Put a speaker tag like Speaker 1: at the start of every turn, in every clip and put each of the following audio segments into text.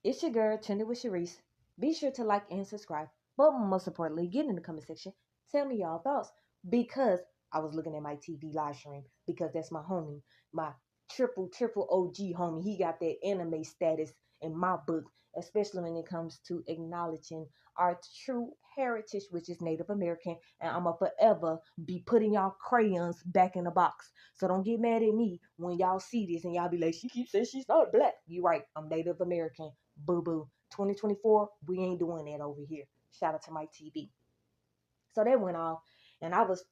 Speaker 1: It's your girl, Tender with Sharice. Be sure to like and subscribe. But most importantly, get in the comment section. Tell me y'all thoughts. Because I was looking at my TV live stream. Because that's my homie. My triple OG homie. He got that anime status in my book. Especially when it comes to acknowledging our true heritage, which is Native American. And I'ma forever be putting y'all crayons back in the box. So don't get mad at me when y'all see this and y'all be like, she keeps saying she's not black. You right, I'm Native American. Boo boo. 2024, we ain't doing that over here. Shout out to my TV. So that went off. And I was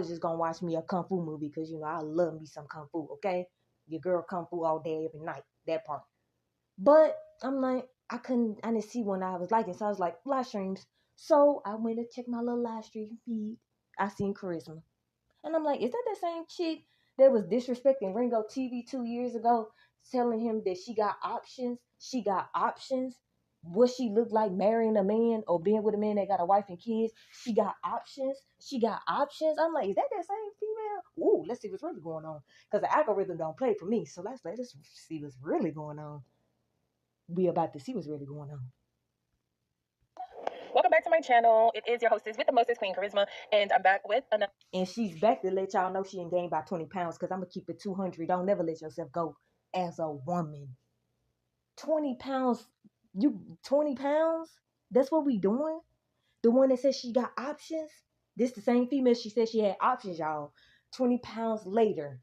Speaker 1: just gonna watch me a kung fu movie because I love me some kung fu, okay? Your girl kung fu all day, every night. That part. But I'm like, I didn't see one I was liking. So I was like, live streams. So I went to check my little live stream feed. I seen Charisma. And I'm like, is that the same chick that was disrespecting Ringo TV 2 years ago, telling him that she got options? She got options. What she look like marrying a man or being with a man that got a wife and kids? She got options. She got options. I'm like, is that same female? Ooh, let's see what's really going on. Because the algorithm don't play for me. So let us see what's really going on. We about to see what's really going on.
Speaker 2: Welcome back to my channel. It is your hostess with the mostest, Queen Charisma, and I'm back with another.
Speaker 1: And she's back to let y'all know she ain't gained by 20 pounds because I'm going to keep it 200. Don't never let yourself go as a woman. 20 pounds, 20 pounds? That's what we doing? The one that says she got options? This the same female she said she had options, y'all. 20 pounds later.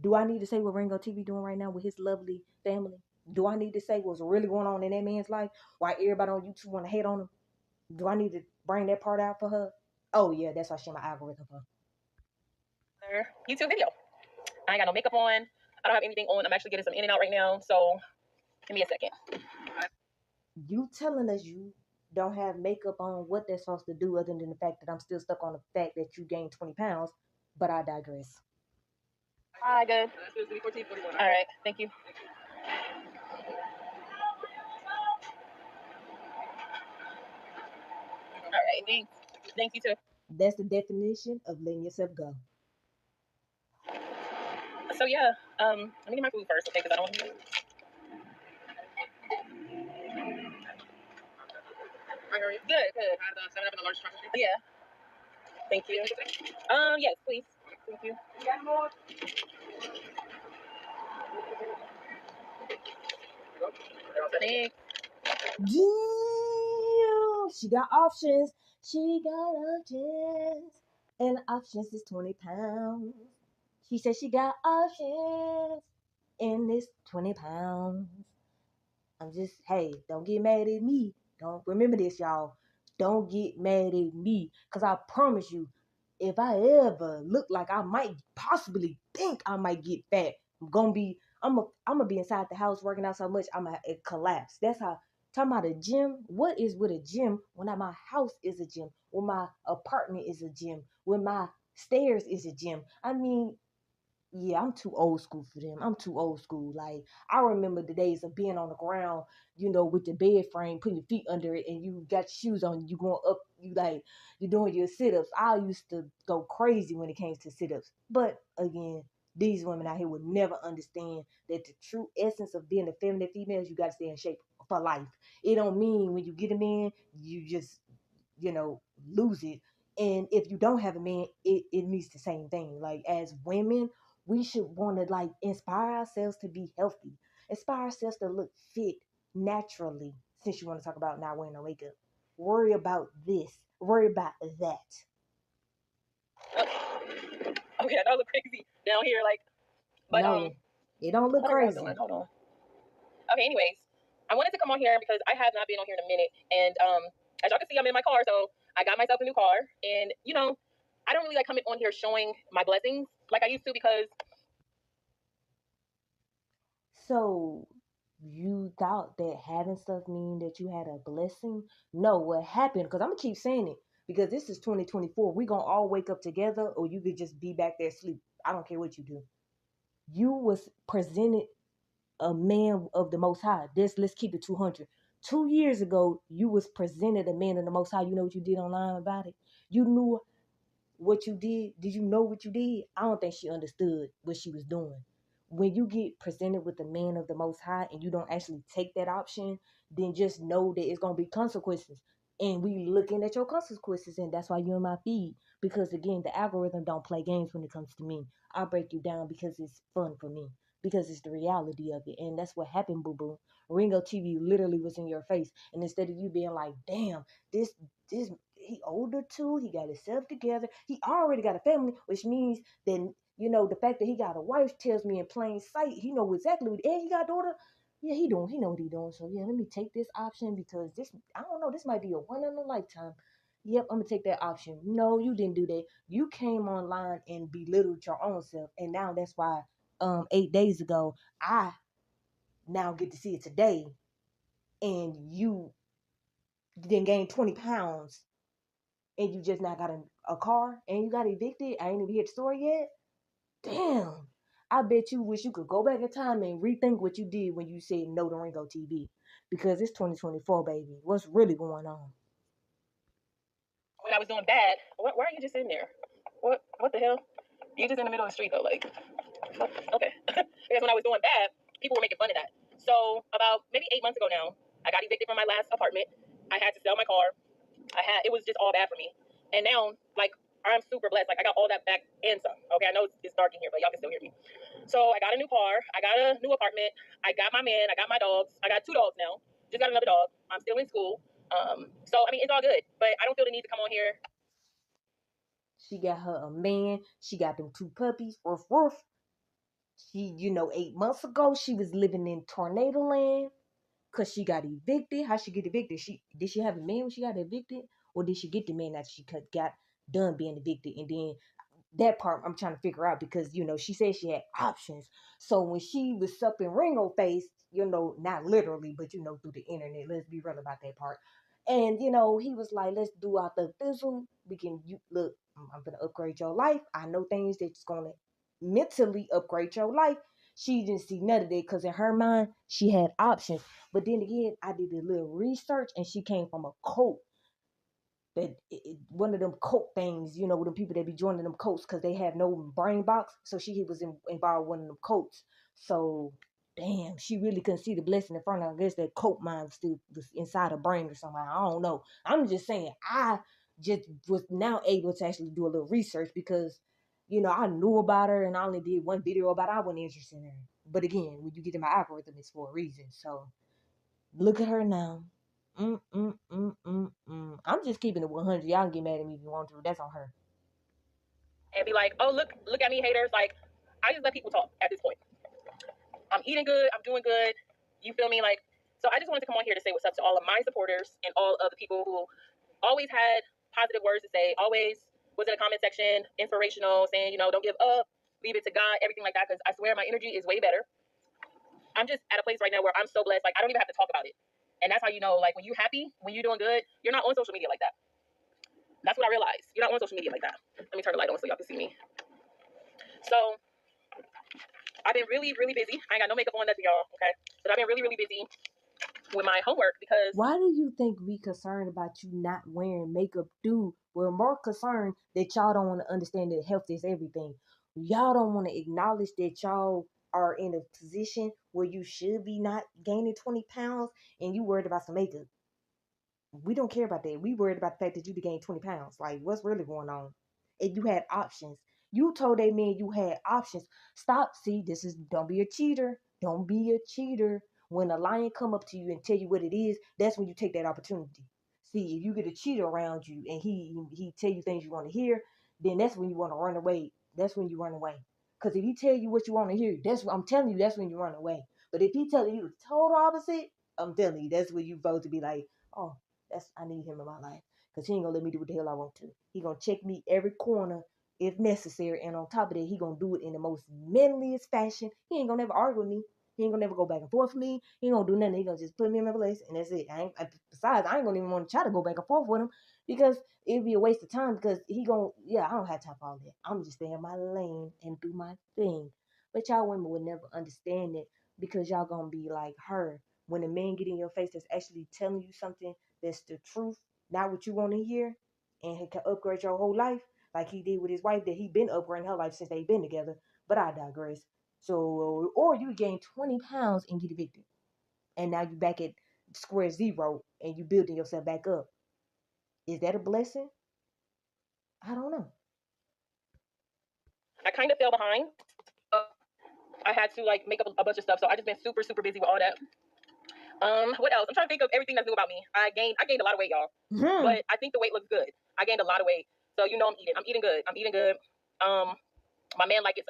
Speaker 1: Do I need to say what Ringo TV doing right now with his lovely family? Do I need to say what's really going on in that man's life? Why everybody on YouTube want to hate on him? Do I need to bring that part out for her? Oh, yeah, that's why she my algorithm for.
Speaker 2: YouTube video. I ain't got no makeup on. I don't have anything on. I'm actually getting some in and out right now. So give me a second.
Speaker 1: You telling us you don't have makeup on, what that's supposed to do other than the fact that I'm still stuck on the fact that you gained 20 pounds, but I digress.
Speaker 2: Hi, good. All right, thank you. All right, thanks. Thank you too.
Speaker 1: That's the definition of letting yourself go.
Speaker 2: So yeah, let me get my food first, okay? Because I don't want to. Good, good. Yeah. Thank you. Yes, please. Thank you. Thanks.
Speaker 1: Damn, she got options. She got options. And options is 20 pounds. She said she got options. And it's 20 pounds. I'm just, hey, don't get mad at me. Don't remember this, y'all. Don't get mad at me. Because I promise you, if I ever look like I might possibly think I might get fat, I'm gonna be inside the house working out so much, I'm gonna collapse. That's how, talking about a gym. What is with a gym when my house is a gym, when my apartment is a gym, when my stairs is a gym? I mean, yeah, I'm too old school for them. I'm too old school. Like, I remember the days of being on the ground, with the bed frame, putting your feet under it, and you got shoes on, you going up, you're doing your sit-ups. I used to go crazy when it came to sit-ups. But again, these women out here would never understand that the true essence of being a feminine female is you got to stay in shape for life. It don't mean when you get a man, you just, lose it. And if you don't have a man, it means the same thing. Like, as women, we should want to inspire ourselves to be healthy, inspire ourselves to look fit naturally. Since you want to talk about not wearing no makeup, worry about this, worry about that.
Speaker 2: Okay, that look crazy down here, but
Speaker 1: no, it don't look crazy.
Speaker 2: Hold on. Okay, anyways, I wanted to come on here because I have not been on here in a minute, and as y'all can see, I'm in my car, so I got myself a new car, and I don't really like coming on here showing my blessings like I used to because.
Speaker 1: So you thought that having stuff mean that you had a blessing? No, what happened, because I'm gonna keep saying it, because this is 2024. We gonna all wake up together, or you could just be back there asleep. I don't care what you do. You was presented a man of the Most High. Let's keep it 200. 2 years ago, you was presented a man of the Most High. You know what you did online about it? You knew what you did. Did you know what you did? I don't think she understood what she was doing. when you get presented with the man of the Most High and you don't actually take that option, then just know that it's gonna be consequences. And we looking at your consequences, and that's why you're in my feed. Because again, the algorithm don't play games when it comes to me. I break you down because it's fun for me. Because it's the reality of it. And that's what happened, boo boo. Ringo TV literally was in your face. And instead of you being like, damn, this he older too, he got himself together, he already got a family, which means that the fact that he got a wife tells me in plain sight he know exactly what, and he got a daughter. Yeah, he know what he doing. So yeah, let me take this option because this, I don't know, this might be a one in a lifetime. Yep, I'm gonna take that option. No, you didn't do that. You came online and belittled your own self, and now that's why 8 days ago I now get to see it today, and you didn't gain 20 pounds, and you just now got a car, and you got evicted. I ain't even hear the story yet. Damn. I bet you wish you could go back in time and rethink what you did when you said no to Ringo TV. Because it's 2024, baby. What's really going on?
Speaker 2: When I was doing bad, why are you just in there? What the hell? You just in the middle of the street though, like okay. Because when I was doing bad, people were making fun of that. So about maybe 8 months ago now, I got evicted from my last apartment. I had to sell my car. It was just all bad for me. And now, like, I'm super blessed. Like, I got all that back and some. Okay, I know it's dark in here, but y'all can still hear me. So I got a new car. I got a new apartment. I got my man. I got my dogs. I got 2 dogs now. Just got another dog. I'm still in school. So I mean, it's all good. But I don't feel the need to come on here.
Speaker 1: She got her a man. She got them 2 puppies. Woof woof. She, 8 months ago, she was living in Tornado Land because she got evicted. How she get evicted? Did she have a man when she got evicted? Or did she get the man after she got done being evicted? And then that part I'm trying to figure out because she said she had options. So when she was supping Ringo face, not literally, but through the internet. Let's be real about that part. And he was like, "Let's do out the fizzle. We can you look. I'm gonna upgrade your life. I know things that's gonna mentally upgrade your life." She didn't see none of that because in her mind she had options. But then again, I did a little research, and she came from a cult that one of them cult things, with the people that be joining them cults because they have no brain box. So she was involved in one of them cults. So damn, she really couldn't see the blessing in front of her. I guess that cult mind still was inside her brain or something. I don't know. I'm just saying, I just was now able to actually do a little research because I knew about her and I only did one video about her. I wasn't interested in her. But again, when you get in my algorithm, it's for a reason. So look at her now. I'm just keeping it 100. Y'all can get mad at me if you want to. That's on her.
Speaker 2: And be like, oh, look at me, haters. Like, I just let people talk at this point. I'm eating good. I'm doing good. You feel me? Like, so I just wanted to come on here to say what's up to all of my supporters and all of the people who always had positive words to say, always was in the comment section, inspirational, saying, don't give up, leave it to God, everything like that. Because I swear my energy is way better. I'm just at a place right now where I'm so blessed. Like, I don't even have to talk about it. And that's how you know, like, when you're happy, when you're doing good, you're not on social media like that. That's what I realized. You're not on social media like that. Let me turn the light on so y'all can see me. So I've been really, really busy. I ain't got no makeup on, nothing, y'all, okay? But I've been really, really busy with my homework because...
Speaker 1: Why do you think we concerned about you not wearing makeup? Dude, we're more concerned that y'all don't want to understand that health is everything. Y'all don't want to acknowledge that y'all are in a position where you should be not gaining 20 pounds and you worried about some makeup. We don't care about that. We worried about the fact that you gained 20 pounds. Like, what's really going on? And you had options. You told that man you had options. Stop. See, don't be a cheater. Don't be a cheater. When a lion come up to you and tell you what it is, that's when you take that opportunity. See, if you get a cheater around you and he tell you things you want to hear, then that's when you want to run away. That's when you run away. Because if he tell you what you want to hear, I'm telling you, that's when you run away. But if he telling you the total opposite, I'm telling you, that's when you supposed to be like, oh, I need him in my life because he ain't gonna let me do what the hell I want to. He gonna check me every corner if necessary, and on top of that, he gonna do it in the most manliest fashion. He ain't gonna never argue with me. He ain't gonna never go back and forth with me. He ain't gonna do nothing. He gonna just put me in my place, and that's it. Besides, I ain't gonna even want to try to go back and forth with him because it'd be a waste of time. Because I don't have time for all that. I'm just stay in my lane and do my thing. But y'all women would never understand it because y'all gonna be like her. When a man get in your face that's actually telling you something that's the truth, not what you want to hear, and he can upgrade your whole life like he did with his wife that he been upgrading her life since they been together. But I digress. So, or you gain 20 pounds and get evicted. And now you back at square zero and you building yourself back up. Is that a blessing? I don't know.
Speaker 2: I kind of fell behind. I had to like make up a bunch of stuff, so I just been super super busy with all that. What else? I'm trying to think of everything that's new about me. I gained a lot of weight, y'all.
Speaker 1: Hmm.
Speaker 2: But I think the weight looks good. I gained a lot of weight, so you know I'm eating. I'm eating good. I'm eating good. My man like it.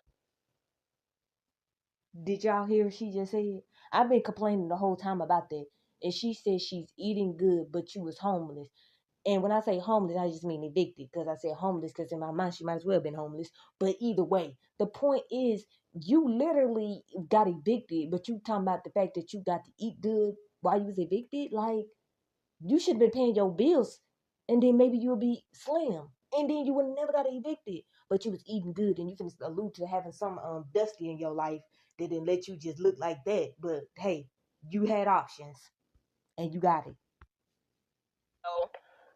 Speaker 1: Did y'all hear what she just said? I've been complaining the whole time about that. And she said she's eating good, but you was homeless. And when I say homeless, I just mean evicted because I said homeless because in my mind she might as well have been homeless. But either way, the point is you literally got evicted, but you talking about the fact that you got to eat good while you was evicted. Like you should have been paying your bills, and then maybe you'll be slim, and then you would have never got evicted. But you was eating good, and you can allude to having some dusty in your life that didn't let you just look like that. But hey, you had options, and you got it.
Speaker 2: So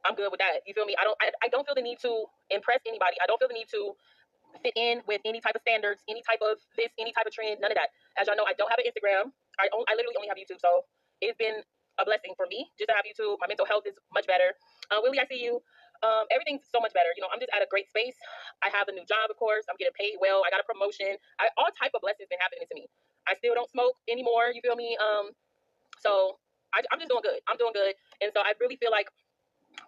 Speaker 2: I'm good with that. You feel me? I don't feel the need to impress anybody. I don't feel the need to fit in with any type of standards, any type of this, any type of trend, none of that. As y'all know, I don't have an Instagram. I literally only have YouTube. So it's been a blessing for me just to have YouTube. My mental health is much better. Willie, I see you. Everything's so much better. You know, I'm just at a great space. I have a new job, of course. I'm getting paid well. I got a promotion. All type of blessings been happening to me. I still don't smoke anymore. You feel me? So I'm just doing good. I'm doing good. And so I really feel like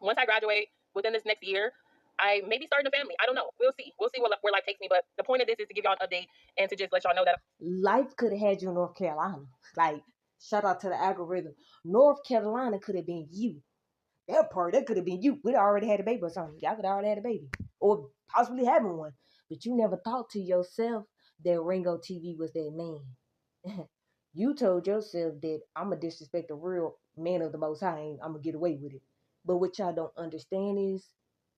Speaker 2: once I graduate within this next year, I may be starting a family. I don't know. We'll see. We'll see where life takes me. But the point of this is to give y'all an update and to just let y'all know that
Speaker 1: Life could have had you in North Carolina. Like, shout out to the algorithm. North Carolina could have been you. That could have been you. We'd already had a baby or something. Y'all could have already had a baby. Or possibly having one. But you never thought to yourself that Ringo TV was that man. You told yourself that I'm going to disrespect the real man of the Most High and I'm going to get away with it. But what y'all don't understand is,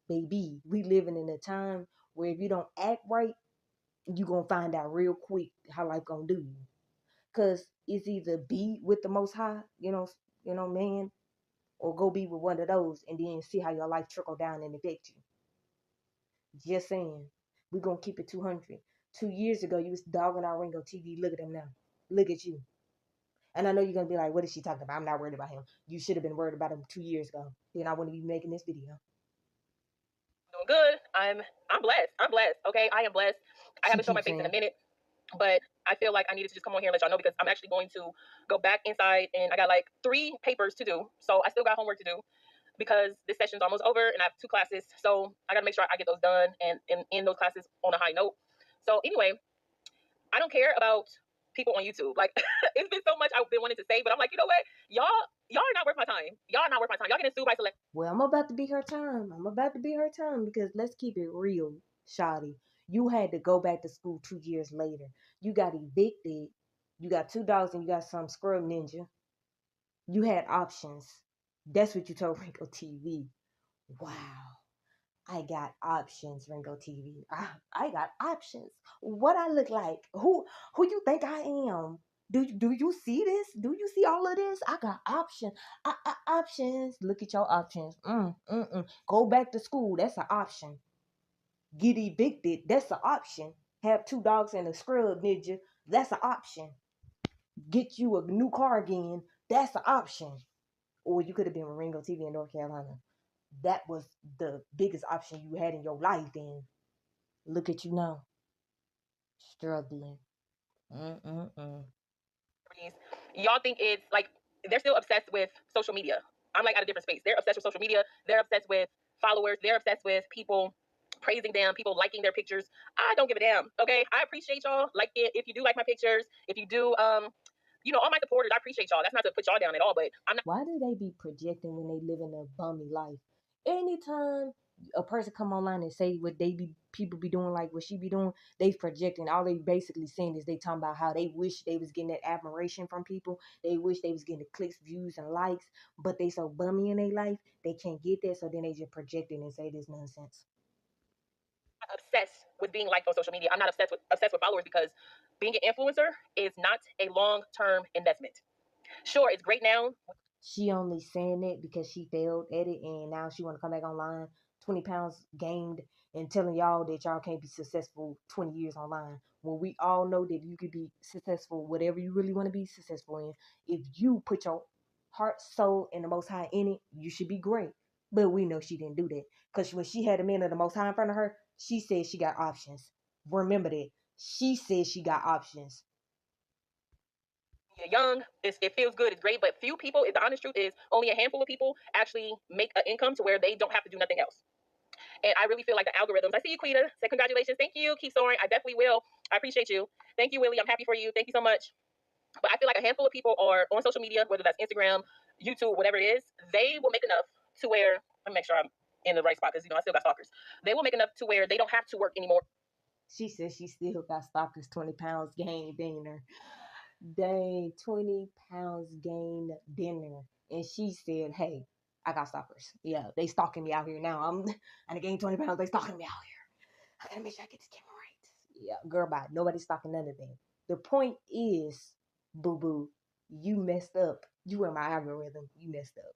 Speaker 1: baby, we living in a time where if you don't act right, you going to find out real quick how life going to do you. Because it's either be with the Most High, man, or go be with one of those and then see how your life trickle down and affect you. Just saying. We're going to keep it 200. 2 years ago, you was dogging our Ringo TV. Look at him now. Look at you. And I know you're going to be like, what is she talking about? I'm not worried about him. You should have been worried about him 2 years ago. Then I wouldn't be making this video.
Speaker 2: I'm doing good. I'm blessed. I'm blessed. Okay, I am blessed. I haven't shown my face in a minute, but I feel like I needed to just come on here and let y'all know because I'm actually going to go back inside and I got like 3 papers to do. So I still got homework to do because this session's almost over and I have 2 classes. So I got to make sure I get those done and end those classes on a high note. So anyway, I don't care about people on YouTube. Like it's been so much I've been wanting to say, but I'm like, you know what? Y'all are not worth my time. Y'all are not worth my time. Y'all getting sued by select.
Speaker 1: Well, I'm about to be her time. I'm about to be her time because let's keep it real, Shotty. You had to go back to school 2 years later. You got evicted. You got 2 dogs and you got some scrub ninja. You had options. That's what you told Ringo TV. Wow. I got options, Ringo TV. I got options. What I look like? Who you think I am? Do you see this? Do you see all of this? I got options. Options. Look at your options. Go back to school. That's an option. Get evicted. That's an option. Have 2 dogs and a scrub ninja. That's an option. Get you a new car again. That's an option. Or you could have been with Ringo TV in North Carolina. That was the biggest option you had in your life then. Look at you now. Struggling. Mm-mm-mm.
Speaker 2: Y'all think it's like they're still obsessed with social media. I'm like at a different space. They're obsessed with social media. They're obsessed with followers. They're obsessed with people praising them, people liking their pictures. I don't give a damn. Okay, I appreciate y'all. Like it if you do like my pictures. If you do, all my supporters. I appreciate y'all. That's not to put y'all down at all, but I'm not.
Speaker 1: Why do they be projecting when they living a bummy life? Anytime a person come online and say what they be people be doing like what she be doing, they projecting. All they basically saying is they talking about how they wish they was getting that admiration from people. They wish they was getting the clicks, views, and likes, but they so bummy in their life they can't get that, so then they just projecting and say this nonsense.
Speaker 2: Obsessed with being liked on social media. I'm not obsessed with followers because being an influencer is not a long-term investment. Sure, it's great now.
Speaker 1: She only saying it because she failed at it and now she want to come back online, 20 pounds gained, and telling y'all that y'all can't be successful 20 years online. when we all know that you could be successful, whatever you really want to be successful in, if you put your heart, soul, and the Most High in it, you should be great. But we know she didn't do that because when she had the man of the Most High in front of her, she said she got options. Remember that. She said she got options.
Speaker 2: You're young, it feels good, it's great, but few people, the honest truth is only a handful of people actually make an income to where they don't have to do nothing else. And I really feel like the algorithms. I see you, Quita. Say congratulations. Thank you. Keep soaring. I definitely will. I appreciate you. Thank you, Willie. I'm happy for you. Thank you so much. But I feel like a handful of people are on social media, whether that's Instagram, YouTube, whatever it is, they will make enough to where, let me make sure I'm in the right spot because, I still got stalkers. They will make enough to where they don't have to work anymore.
Speaker 1: She says she still got stalkers, 20 pounds gained dinner. Dang, 20 pounds gained dinner. And she said, hey, I got stalkers. Yeah, they stalking me out here now. I gained 20 pounds. They stalking me out here. I gotta make sure I get this camera right. Yeah, girl, bye. Nobody's stalking none of them. The point is, boo boo, you messed up. You were my algorithm. You messed up.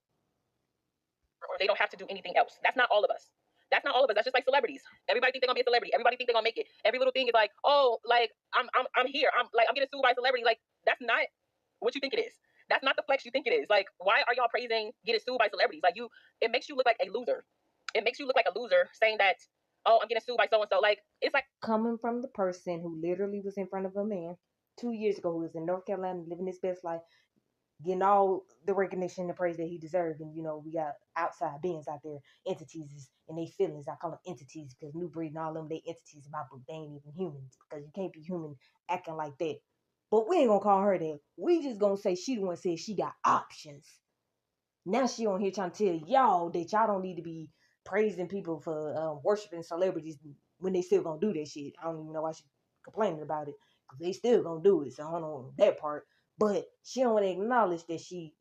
Speaker 2: Or they don't have to do anything else. That's not all of us. That's not all of us. That's just like celebrities. Everybody think they're gonna be a celebrity. Everybody think they're gonna make it. Every little thing is like, oh, like I'm here. I'm getting sued by a celebrity. Like that's not what you think it is. That's not the flex you think it is. Like, why are y'all praising getting sued by celebrities? Like it makes you look like a loser. It makes you look like a loser saying that, oh, I'm getting sued by so and so. Like it's like
Speaker 1: coming from the person who literally was in front of a man 2 years ago who was in North Carolina living his best life, getting all the recognition and praise that he deserved. And, we got outside beings out there, entities, and they feelings. I call them entities because New Breed and all them, they entities in my book. They ain't even humans because you can't be human acting like that. But we ain't going to call her that. We just going to say she the one said she got options. Now she on here trying to tell y'all that y'all don't need to be praising people for worshiping celebrities when they still going to do that shit. I don't even know why she complaining about it because they still going to do it. So I don't know that part. But she don't want to acknowledge that she,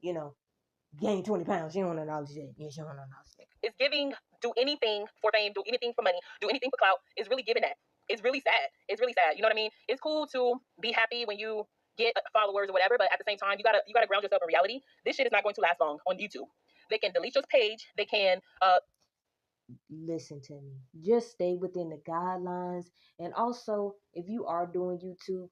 Speaker 1: gained 20 pounds. She don't want to acknowledge that. Yeah, she don't want to acknowledge that.
Speaker 2: It's giving, do anything for fame, do anything for money, do anything for clout. It's really giving that. It's really sad. It's really sad. You know what I mean? It's cool to be happy when you get followers or whatever, but at the same time, you gotta ground yourself in reality. This shit is not going to last long on YouTube. They can delete your page. They can
Speaker 1: listen to me. Just stay within the guidelines. And also, if you are doing YouTube,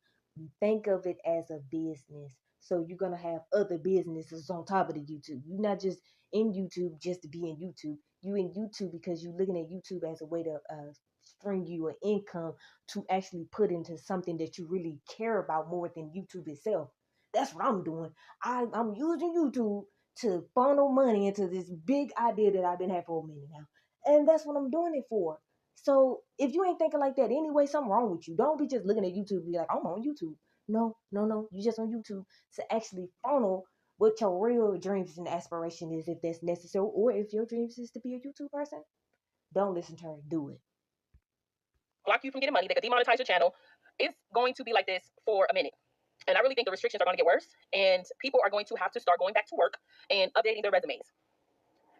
Speaker 1: think of it as a business. So you're gonna have other businesses on top of the YouTube. You're not just in YouTube just to be in YouTube. You in YouTube because you're looking at YouTube as a way to string you an income to actually put into something that you really care about more than YouTube itself. That's what I'm doing. I'm using YouTube to funnel money into this big idea that I've been having for a minute now. And that's what I'm doing it for. So if you ain't thinking like that anyway, something wrong with you. Don't be just looking at YouTube and be like, I'm on YouTube. No, no, no. You just on YouTube to actually funnel what your real dreams and aspiration is, if that's necessary, or if your dreams is to be a YouTube person. Don't listen to her. Do it.
Speaker 2: Block you from getting money. They could demonetize your channel. It's going to be like this for a minute. And I really think the restrictions are going to get worse. And people are going to have to start going back to work and updating their resumes.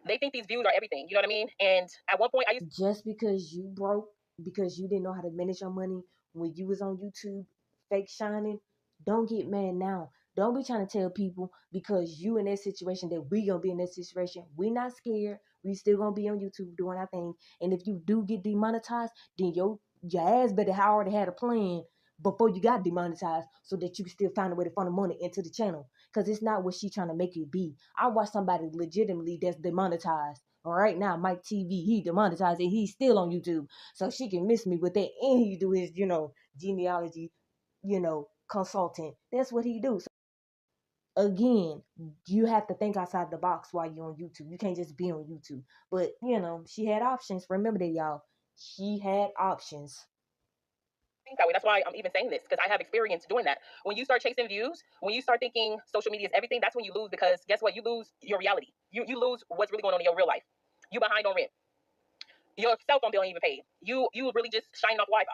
Speaker 2: They think these views are everything. You know what I mean? And at one point,
Speaker 1: just because you broke, because you didn't know how to manage your money when you was on YouTube fake shining, don't get mad now. Don't be trying to tell people because you in that situation that we gonna be in that situation. We not scared. We still gonna be on YouTube doing our thing. And if you do get demonetized, then your ass better already had a plan before you got demonetized so that you can still find a way to funnel money into the channel. Because it's not what she trying to make it be. I watch somebody legitimately that's demonetized. Right now, Mike TV, he demonetized and he's still on YouTube. So she can miss me with that. And he do his, genealogy, consultant. That's what he do. So again, you have to think outside the box while you're on YouTube. You can't just be on YouTube. But, she had options. Remember that, y'all. She had options.
Speaker 2: Think that way. That's why I'm even saying this, because I have experience doing that. When you start chasing views, when you start thinking social media is everything, that's when you lose, because guess what? You lose your reality. You lose what's really going on in your real life. You behind on rent. Your cell phone bill ain't even paid. You really just shining off Wi-Fi.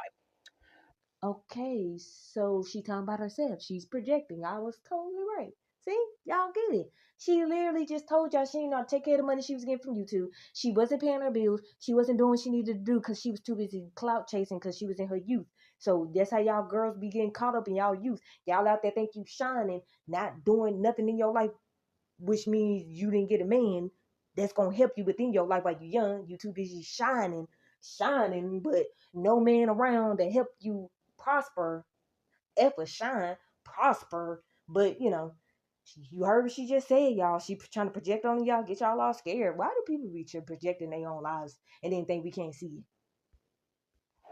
Speaker 1: Okay, so she talking about herself. She's projecting. I was totally right. See? Y'all get it. She literally just told y'all she didn't know how to take care of the money she was getting from YouTube. She wasn't paying her bills. She wasn't doing what she needed to do because she was too busy clout chasing because she was in her youth. So that's how y'all girls be getting caught up in y'all youth. Y'all out there think you shining, not doing nothing in your life, which means you didn't get a man that's going to help you within your life while you're young. You too busy shining, but no man around to help you prosper, ever shine, prosper. But you heard what she just said, y'all. She trying to project on y'all, get y'all all scared. Why do people be projecting their own lives and then think we can't see it?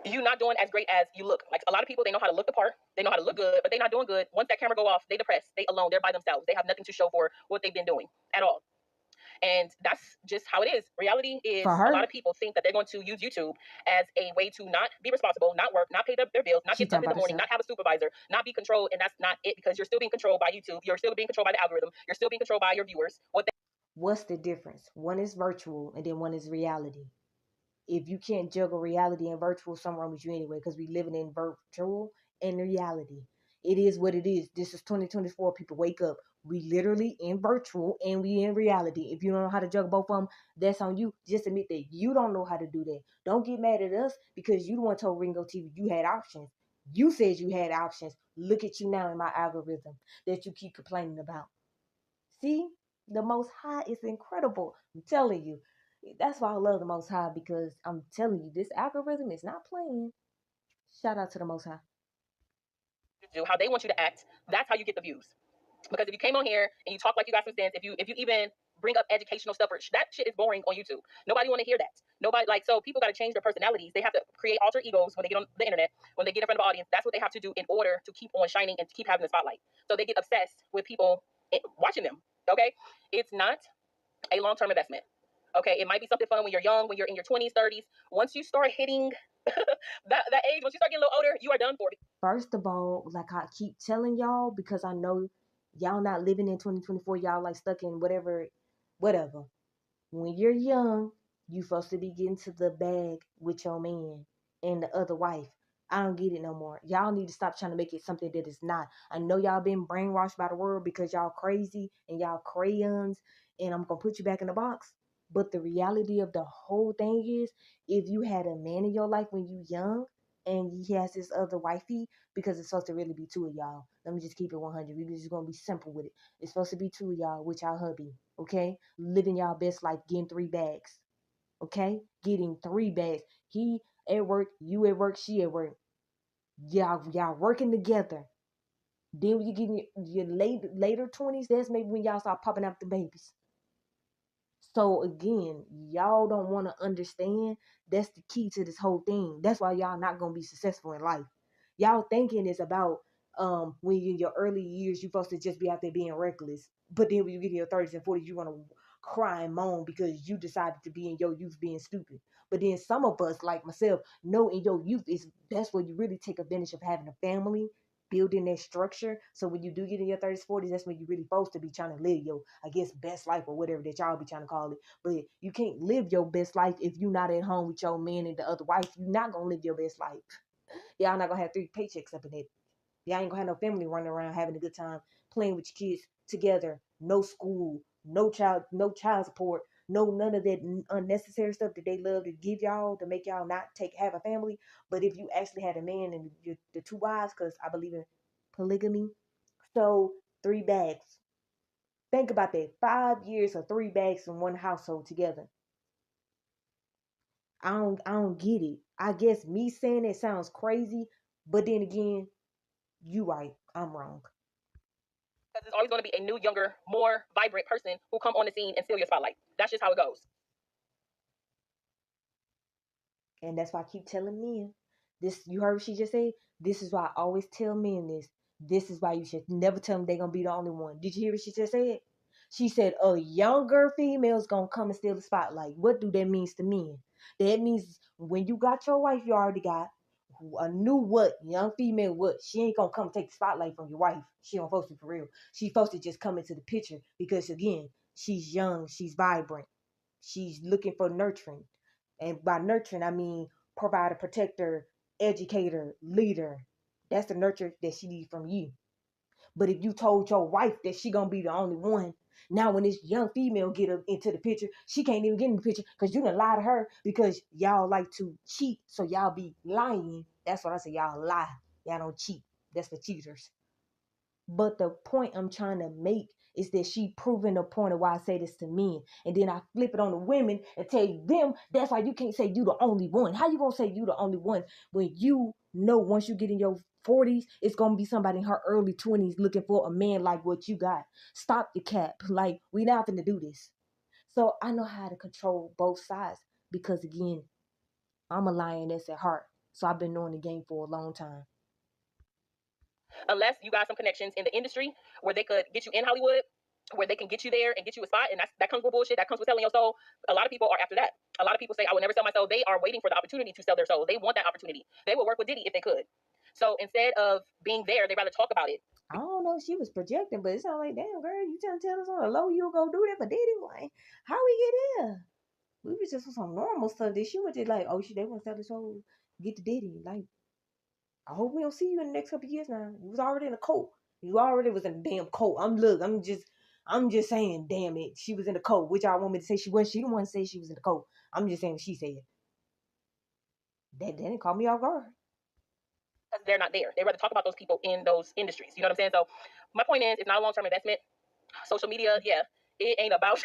Speaker 2: You not doing as great as you look. Like a lot of people, they know how to look the part, they know how to look good, but they're not doing good. Once that camera go off, they depressed, they alone, they're by themselves. They have nothing to show for what they've been doing at all. And that's just how it is. Reality is a lot of people think that they're going to use YouTube as a way to not be responsible, not work, not pay their bills, not get up in the morning, not have a supervisor, not be controlled. And that's not it, because you're still being controlled by YouTube. You're still being controlled by the algorithm. You're still being controlled by your viewers.
Speaker 1: What's the difference? One is virtual and then one is reality. If you can't juggle reality and virtual, something wrong with you anyway, because we living in virtual and reality. It is what it is. This is 2024. People wake up. We literally in virtual and we in reality. If you don't know how to juggle both of them, that's on you. Just admit that you don't know how to do that. Don't get mad at us because you the one told Ringo TV you had options. You said you had options. Look at you now in my algorithm that you keep complaining about. See, the Most High is incredible. I'm telling you. That's why I love the Most High, because I'm telling you, this algorithm is not playing. Shout out to the Most High.
Speaker 2: Do how they want you to act. That's how you get the views. Because if you came on here and you talk like you got some sense, if you even bring up educational stuff, that shit is boring on YouTube. Nobody want to hear that. Nobody, like, so people got to change their personalities. They have to create alter egos when they get on the internet, when they get in front of an audience. That's what they have to do in order to keep on shining and to keep having the spotlight. So they get obsessed with people watching them. Okay, it's not a long-term investment. Okay, it might be something fun when you're young, when you're in your 20s, 30s. Once you start hitting that age, once you start getting a little older, you are done for.
Speaker 1: First of all, like I keep telling y'all, because I know y'all not living in 2024, y'all like stuck in whatever. When you're young, you supposed to be getting to the bag with your man and the other wife. I don't get it no more. Y'all need to stop trying to make it something that it's not. I know y'all been brainwashed by the world because y'all crazy and y'all crayons, and I'm gonna put you back in the box. But the reality of the whole thing is, if you had a man in your life when you young and he has this other wifey, because it's supposed to really be two of y'all. Let me just keep it 100. We're just gonna be simple with it. It's supposed to be two of y'all with y'all hubby, okay? Living y'all best life, getting 3 bags, okay? Getting 3 bags. He at work, you at work, she at work. Y'all working together. Then when you get in your later 20s, that's maybe when y'all start popping out the babies. So again, y'all don't want to understand. That's the key to this whole thing. That's why y'all not gonna be successful in life. Y'all thinking it's about when you're in your early years, you're supposed to just be out there being reckless. But then when you get in your 30s and 40s, you want to cry and moan because you decided to be in your youth being stupid. But then some of us, like myself, know in your youth that's where you really take advantage of having a family, building that structure. So when you do get in your 30s, 40s, that's when you're really supposed to be trying to live your, I guess, best life or whatever that y'all be trying to call it. But you can't live your best life if you're not at home with your man and the other wife. You're not going to live your best life. Y'all not going to have 3 paychecks up in it. Y'all ain't going to have no family running around having a good time, playing with your kids together. No school, no child support, no none of that unnecessary stuff that they love to give y'all to make y'all not have a family. But if you actually had a man and the 2 wives, because I believe in polygamy, so 3 bags. Think about that. 5 years of 3 bags in one household together. I don't get it. I guess me saying it sounds crazy, but then again, you right. I'm wrong.
Speaker 2: Because there's always going to be a new, younger, more vibrant person who come on the scene and steal your spotlight. That's just how it goes.
Speaker 1: And that's why I keep telling men this. You heard what she just said? This is why I always tell men this. This is why you should never tell them they're going to be the only one. Did you hear what she just said? She said a younger female's going to come and steal the spotlight. What do that mean to men? That means when you got your wife, you already got a new what? Young female what? She ain't going to come take the spotlight from your wife. She don't supposed to for real. She's supposed to just come into the picture because, again, she's young. She's vibrant. She's looking for nurturing. And by nurturing, I mean provider, protector, educator, leader. That's the nurture that she needs from you. But if you told your wife that she gonna be the only one, now when this young female get up into the picture, she can't even get in the picture because you done lie to her because y'all like to cheat. So y'all be lying. That's what I say. Y'all lie. Y'all don't cheat. That's for cheaters. But the point I'm trying to make is that she proving the point of why I say this to men. And then I flip it on the women and tell them that's why you can't say you the only one. How you gonna say you the only one when you No, once you get in your 40s, it's gonna be somebody in her early 20s looking for a man like what you got. Stop the cap. Like, we not finna do this. So I know how to control both sides because again, I'm a lioness at heart. So I've been knowing the game for a long time.
Speaker 2: Unless you got some connections in the industry where they could get you in Hollywood, where they can get you there and get you a spot, and that comes with bullshit. That comes with selling your soul. A lot of people are after that. A lot of people say, I will never sell my soul. They are waiting for the opportunity to sell their soul. They want that opportunity. They would work with Diddy if they could. So instead of being there, they rather talk about it.
Speaker 1: I don't know if she was projecting, but it sounded like, damn girl, you trying to tell us on the low you go do that for Diddy? Like, how we get there? We was just on some normal stuff. Then she was just like, oh, they want to sell the soul, get the Diddy. Like, I hope we don't see you in the next couple of years now. You was already in a cult. You already was in a damn cult. I'm just saying, damn it. She was in the cult, which I want me to say she was. She the one to say she was in the cult. I'm just saying what she said. That didn't call me off guard.
Speaker 2: Because they're not there. They rather talk about those people in those industries. You know what I'm saying? So my point is, it's not a long-term investment. Social media, yeah, it ain't about.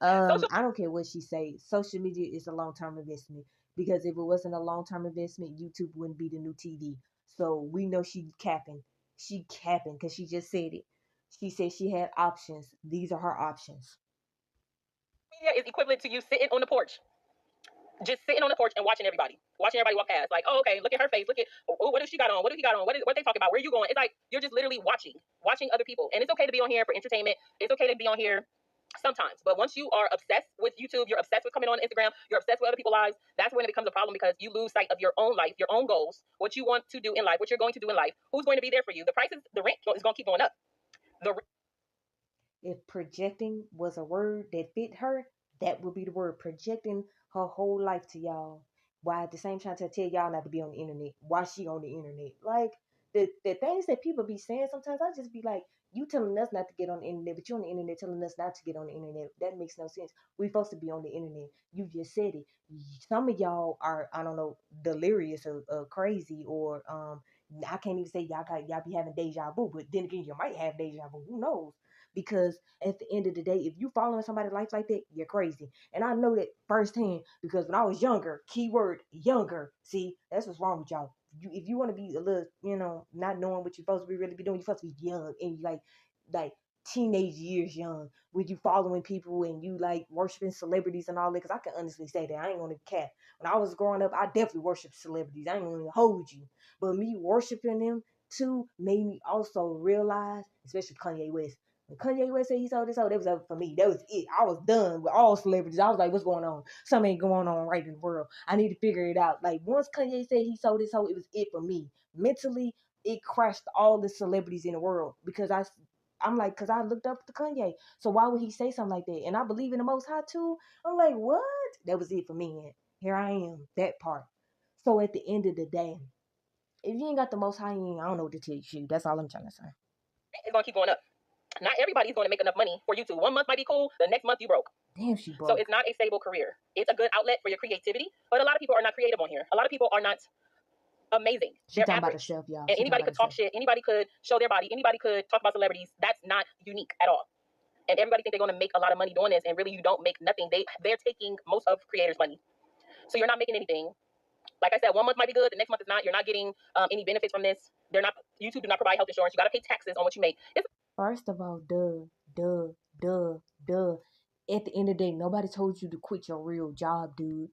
Speaker 1: I don't care what she say. Social media is a long-term investment because if it wasn't a long-term investment, YouTube wouldn't be the new TV. So we know she capping. She capping because she just said it. She said she had options. These are her options.
Speaker 2: Media is equivalent to you sitting on the porch, just sitting on the porch and watching everybody walk past. Like, oh, okay, look at her face. Look at, oh, what does she got on? What do he got on? What they talking about? Where are you going? It's like you're just literally watching other people. And it's okay to be on here for entertainment. It's okay to be on here sometimes. But once you are obsessed with YouTube, you're obsessed with coming on Instagram, you're obsessed with other people's lives, that's when it becomes a problem because you lose sight of your own life, your own goals, what you want to do in life, what you're going to do in life, who's going to be there for you. The prices, the rent is going to keep going up.
Speaker 1: If projecting was a word that fit her, that would be the word. Projecting her whole life to y'all. While at the same time to tell y'all not to be on the internet. Why she on the internet? Like the things that people be saying sometimes, I just be like, you telling us not to get on the internet, but you on the internet telling us not to get on the internet. That makes no sense. We supposed to be on the internet. You just said it. Some of y'all are, I don't know, delirious or crazy or I can't even say y'all be having deja vu, but then again you might have deja vu. Who knows? Because at the end of the day, if you following somebody's life like that, you're crazy. And I know that firsthand because when I was younger, keyword younger, see, that's what's wrong with y'all. If you want to be a little, not knowing what you're supposed to be really be doing, you're supposed to be young and like teenage years young with you following people and you like worshiping celebrities and all that. Because I can honestly say that I ain't gonna cap. When I was growing up, I definitely worshiped celebrities. I ain't gonna hold you, but me worshiping them too made me also realize, especially Kanye West. When Kanye West said he sold this, that was over for me. That was it. I was done with all celebrities. I was like, what's going on? Something ain't going on right in the world. I need to figure it out. Like once Kanye said he sold this whole, it was it for me. Mentally, it crashed all the celebrities in the world because I'm like, because I looked up to Kanye. So why would he say something like that? And I believe in the Most High too. I'm like, what? That was it for me. And here I am, that part. So at the end of the day, if you ain't got the Most High, I don't know what to tell you. That's all I'm trying to say.
Speaker 2: It's going to keep going up. Not everybody's going to make enough money for you to. 1 month might be cool. The next month you broke.
Speaker 1: Damn, she broke.
Speaker 2: So it's not a stable career. It's a good outlet for your creativity, but a lot of people are not creative on here. A lot of people are not amazing.
Speaker 1: She talking about herself, y'all.
Speaker 2: And anybody could talk shit. Anybody could show their body. Anybody could talk about celebrities. That's not unique at all. And everybody think they're going to make a lot of money doing this, and really you don't make nothing. They're taking most of creators' money, so you're not making anything. Like I said, 1 month might be good, the next month is not. You're not getting any benefits from this. YouTube do not provide health insurance. You got to pay taxes on what you make.
Speaker 1: First of all, duh. At the end of the day, nobody told you to quit your real job, dude.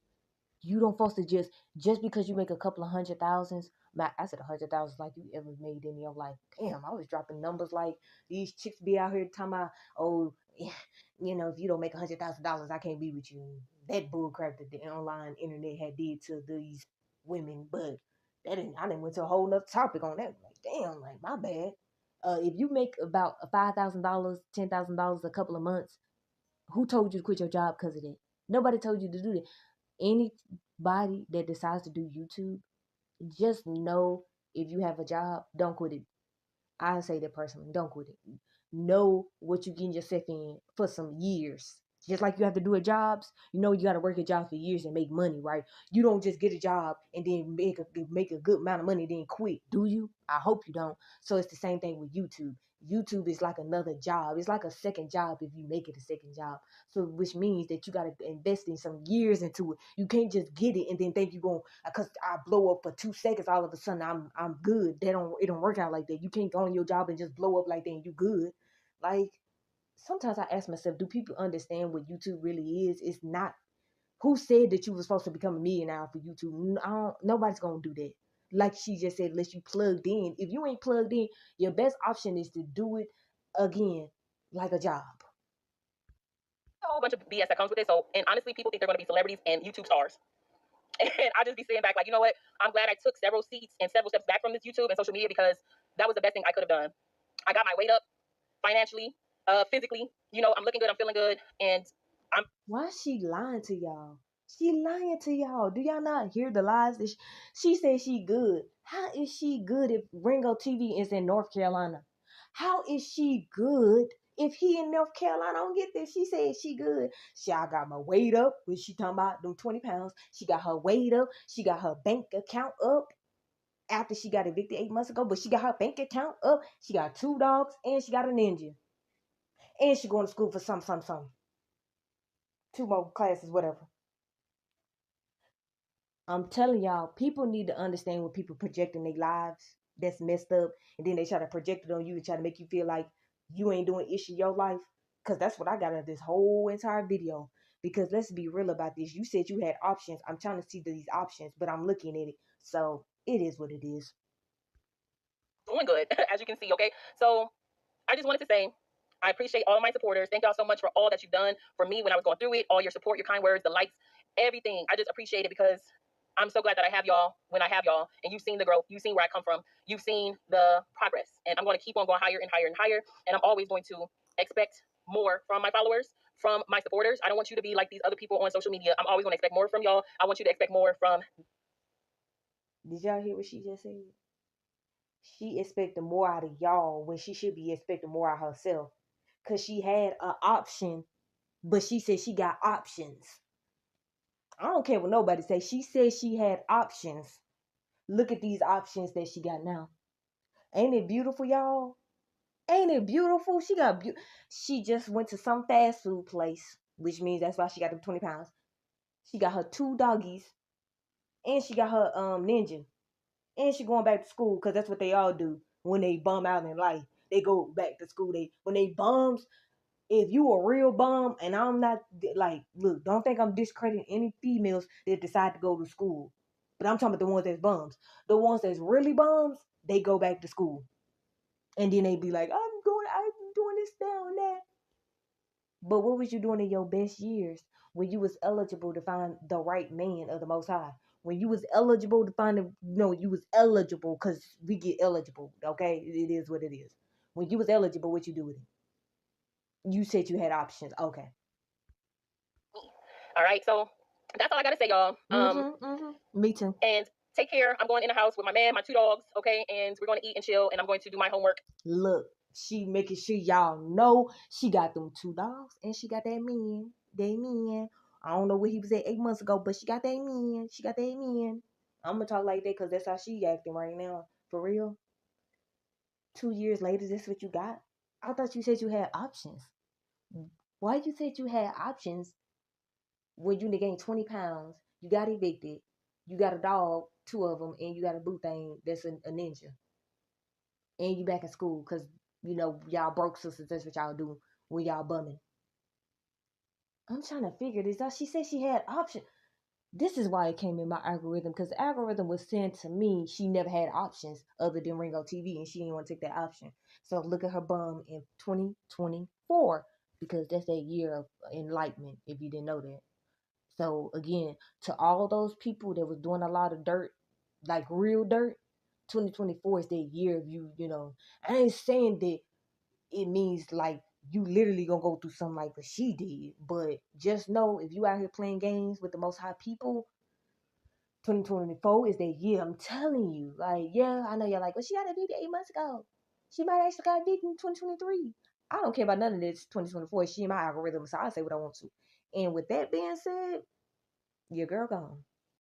Speaker 1: You don't supposed to just because you make a couple of $100,000. I said 100,000 like you ever made in your life. Damn, I was dropping numbers like these chicks be out here talking about, oh, if you don't make $100,000, I can't be with you. That bullcrap that the online internet had did to these women, but I didn't went to a whole nother topic on that. Like, damn, like my bad. If you make about $5,000, $10,000 a couple of months, who told you to quit your job because of that? Nobody told you to do that. Anybody that decides to do YouTube, just know if you have a job, don't quit it. I say that personally, don't quit it. Know what you're getting yourself in for some years. Just like you have to do at jobs, you got to work a job for years and make money, right? You don't just get a job and then make a good amount of money, then quit, do you? I hope you don't. So it's the same thing with YouTube. YouTube is like another job. It's like a second job if you make it a second job. So which means that you got to invest in some years into it. You can't just get it and then think you're going, because I blow up for 2 seconds, all of a sudden I'm good. It don't work out like that. You can't go on your job and just blow up like that and you good. Like, sometimes I ask myself, do people understand what YouTube really is? It's not. Who said that you were supposed to become a millionaire for YouTube? Nobody's gonna do that. Like she just said, unless you plugged in. If you ain't plugged in, your best option is to do it again, like a job.
Speaker 2: A whole bunch of BS that comes with it. So, and honestly, people think they're going to be celebrities and YouTube stars. And I just be sitting back like, you know what? I'm glad I took several seats and several steps back from this YouTube and social media, because that was the best thing I could have done. I got my weight up financially, physically. You know, I'm looking good, I'm feeling good, and I'm.
Speaker 1: Why is she lying to y'all? She lying to y'all. Do y'all not hear the lies? That she said she good. How is she good if Ringo TV is in North Carolina? How is she good if he in North Carolina? I don't get this. She said she good. I got my weight up. When she talking about them 20 pounds, she got her weight up. She got her bank account up after she got evicted 8 months ago. But she got her bank account up. She got 2 dogs and she got a ninja. And she going to school for some. 2 more classes, whatever. I'm telling y'all, people need to understand when people projecting their lives that's messed up, and then they try to project it on you and try to make you feel like you ain't doing ish in your life. Because that's what I got out of this whole entire video. Because let's be real about this. You said you had options. I'm trying to see these options, but I'm looking at it. So it is what it is.
Speaker 2: Doing good, as you can see, okay? So I just wanted to say, I appreciate all my supporters. Thank y'all so much for all that you've done for me when I was going through it, all your support, your kind words, the likes, everything. I just appreciate it, because I'm so glad that I have y'all when I have y'all, and you've seen the growth. You've seen where I come from. You've seen the progress, and I'm going to keep on going higher and higher and higher, and I'm always going to expect more from my followers, from my supporters. I don't want you to be like these other people on social media. I'm always going to expect more from y'all. I want you to expect more from.
Speaker 1: Did y'all hear what she just said? She expected more out of y'all when she should be expecting more out of herself. Because she had an option, but she said she got options. I don't care what nobody say. She said she had options. Look at these options that she got now. Ain't it beautiful, y'all? Ain't it beautiful? She just went to some fast food place, which means that's why she got them 20 pounds. She got her 2 doggies, and she got her ninja, and she going back to school, because that's what they all do when they bum out in life. They go back to school. When they bums, if you a real bum, and I'm not, like, look, don't think I'm discrediting any females that decide to go to school, but I'm talking about the ones that's bums. The ones that's really bums, they go back to school, and then they be like, I'm doing this down there. But what was you doing in your best years when you was eligible to find the right man of the Most High? When you was eligible to find you was eligible, because we get eligible, okay? It is what it is. When you was eligible, what you do with it? You said you had options, okay.
Speaker 2: All right, so that's all I gotta say, y'all.
Speaker 1: Me too.
Speaker 2: And take care. I'm going in the house with my man, my 2 dogs, okay? And we're going to eat and chill, and I'm going to do my homework.
Speaker 1: Look, she making sure y'all know she got them 2 dogs, and she got that man. That man. I don't know where he was at 8 months ago, but she got that man. She got that man. I'm gonna talk like that because that's how she acting right now. For real. 2 years later, this what you got? I thought you said you had options. Why you said you had options when you gained 20 pounds, you got evicted, you got a dog, 2 of them, and you got a boo thing that's a ninja, and you back in school because y'all broke sisters. That's what y'all do when y'all bumming. I'm trying to figure this out. She said she had options. This is why it came in my algorithm, because the algorithm was saying to me she never had options other than Ringo TV, and she didn't want to take that option. So look at her bum in 2024, because that's that year of enlightenment, if you didn't know that. So again, to all those people that was doing a lot of dirt, like real dirt, 2024 is that year of you. I ain't saying that it means like you literally gonna go through something like what she did, but just know if you out here playing games with the Most High people, 2024 is that year. I'm telling you. Like, yeah, I know you're like, well, she got a baby 8 months ago. She might actually got a baby in 2023. I don't care about none of this 2024. She in my algorithm, so I say what I want to. And with that being said, your girl gone.